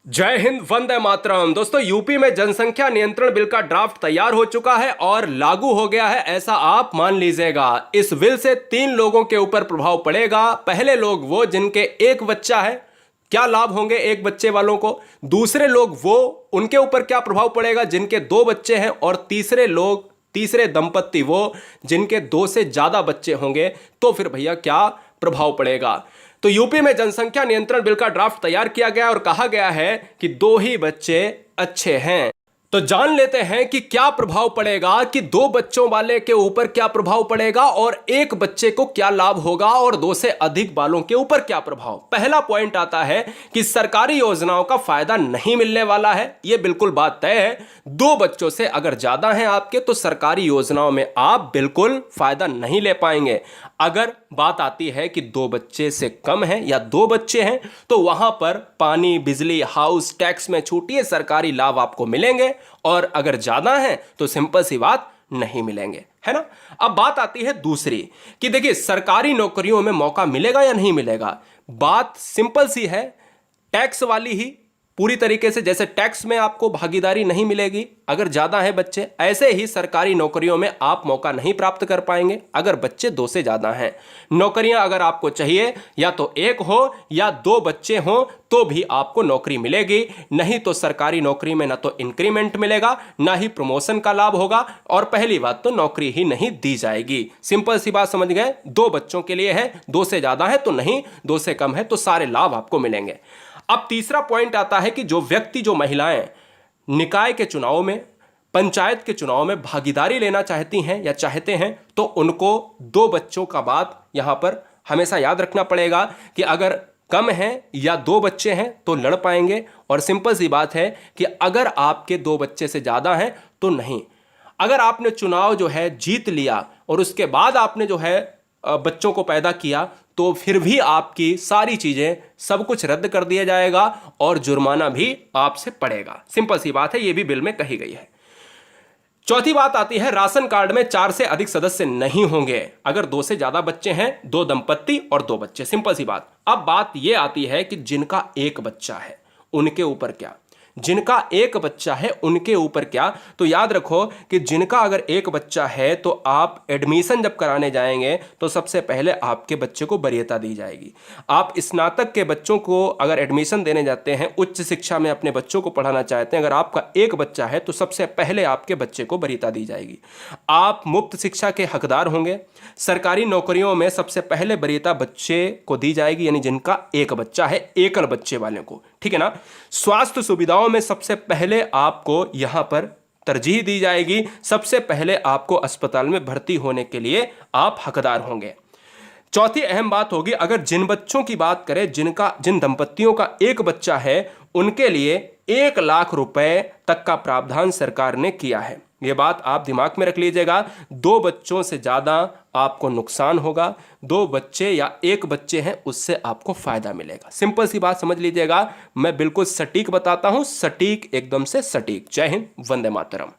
जय हिंद, वंदे मातरम। दोस्तों, यूपी में जनसंख्या नियंत्रण बिल का ड्राफ्ट तैयार हो चुका है और लागू हो गया है, ऐसा आप मान लीजिएगा। इस बिल से 3 लोगों के ऊपर प्रभाव पड़ेगा। पहले लोग वो जिनके एक बच्चा है, क्या लाभ होंगे एक बच्चे वालों को। दूसरे लोग वो, उनके ऊपर क्या प्रभाव पड़ेगा जिनके 2 बच्चे हैं। और तीसरे दंपत्ति वो जिनके 2 से ज्यादा बच्चे होंगे। तो फिर भैया क्या प्रभाव पड़ेगा। तो यूपी में जनसंख्या नियंत्रण बिल का ड्राफ्ट तैयार किया गया और कहा गया है कि 2 ही बच्चे अच्छे हैं। तो जान लेते हैं कि क्या प्रभाव पड़ेगा, कि 2 बच्चों वाले के ऊपर क्या प्रभाव पड़ेगा और एक बच्चे को क्या लाभ होगा और 2 से अधिक बालों के ऊपर क्या प्रभाव। पहला पॉइंट आता है कि सरकारी योजनाओं का फायदा नहीं मिलने वाला है। यह बिल्कुल बात तय है। 2 बच्चों से अगर ज्यादा हैं आपके तो सरकारी योजनाओं में आप बिल्कुल फायदा नहीं ले पाएंगे। अगर बात आती है कि 2 बच्चे से कम है या 2 बच्चे हैं तो वहां पर पानी, बिजली, हाउस टैक्स में छूट, ये सरकारी लाभ आपको मिलेंगे। और अगर ज्यादा है तो सिंपल सी बात, नहीं मिलेंगे, है ना। अब बात आती है दूसरी कि देखिए सरकारी नौकरियों में मौका मिलेगा या नहीं मिलेगा। बात सिंपल सी है, टैक्स वाली ही पूरी तरीके से। जैसे टैक्स में आपको भागीदारी नहीं मिलेगी अगर ज्यादा है बच्चे, ऐसे ही सरकारी नौकरियों में आप मौका नहीं प्राप्त कर पाएंगे अगर बच्चे 2 से ज्यादा हैं। नौकरियां अगर आपको चाहिए या तो 1 हो या 2 बच्चे हो तो भी आपको नौकरी मिलेगी। नहीं तो सरकारी नौकरी में ना तो इंक्रीमेंट मिलेगा, ना ही प्रमोशन का लाभ होगा, और पहली बात तो नौकरी ही नहीं दी जाएगी। सिंपल सी बात समझ गए। 2 बच्चों के लिए है, 2 से ज्यादा है तो नहीं, 2 से कम है तो सारे लाभ आपको मिलेंगे। अब तीसरा पॉइंट आता है कि जो महिलाएं निकाय के चुनाव में, पंचायत के चुनाव में भागीदारी लेना चाहती हैं या चाहते हैं तो उनको 2 बच्चों का बात यहां पर हमेशा याद रखना पड़ेगा कि अगर कम है या 2 बच्चे हैं तो लड़ पाएंगे। और सिंपल सी बात है कि अगर आपके 2 बच्चे से ज्यादा हैं तो नहीं। अगर आपने चुनाव जो है जीत लिया और उसके बाद आपने जो है बच्चों को पैदा किया तो फिर भी आपकी सारी चीजें, सब कुछ रद्द कर दिया जाएगा और जुर्माना भी आपसे पड़ेगा। सिंपल सी बात है, यह भी बिल में कही गई है। चौथी बात आती है, राशन कार्ड में 4 से अधिक सदस्य नहीं होंगे अगर 2 से ज्यादा बच्चे हैं, 2 दंपत्ति और 2 बच्चे। सिंपल सी बात। अब बात यह आती है कि जिनका एक बच्चा है उनके ऊपर क्या, जिनका एक बच्चा है उनके ऊपर क्या। तो याद रखो कि जिनका अगर एक बच्चा है तो आप एडमिशन जब कराने जाएंगे तो सबसे पहले आपके बच्चे को वरीयता दी जाएगी। आप स्नातक के बच्चों को अगर एडमिशन देने जाते हैं, उच्च शिक्षा में अपने बच्चों को पढ़ाना चाहते हैं, अगर आपका एक बच्चा है तो सबसे पहले आपके बच्चे को वरीयता दी जाएगी। आप मुफ्त शिक्षा के हकदार होंगे। सरकारी नौकरियों में सबसे पहले वरीयता बच्चे को दी जाएगी, यानी जिनका एक बच्चा है, एकल बच्चे वाले को, ठीक है ना। स्वास्थ्य सुविधाओं में सबसे पहले आपको यहां पर तरजीह दी जाएगी। सबसे पहले आपको अस्पताल में भर्ती होने के लिए आप हकदार होंगे। चौथी अहम बात होगी, अगर जिन बच्चों की बात करें, जिन दंपत्तियों का एक बच्चा है उनके लिए 1 लाख रुपए तक का प्रावधान सरकार ने किया है। यह बात आप दिमाग में रख लीजिएगा। 2 बच्चों से ज्यादा आपको नुकसान होगा, 2 बच्चे या 1 बच्चे हैं उससे आपको फायदा मिलेगा। सिंपल सी बात समझ लीजिएगा। मैं बिल्कुल सटीक बताता हूं, सटीक, एकदम से सटीक। जय हिंद, वंदे मातरम।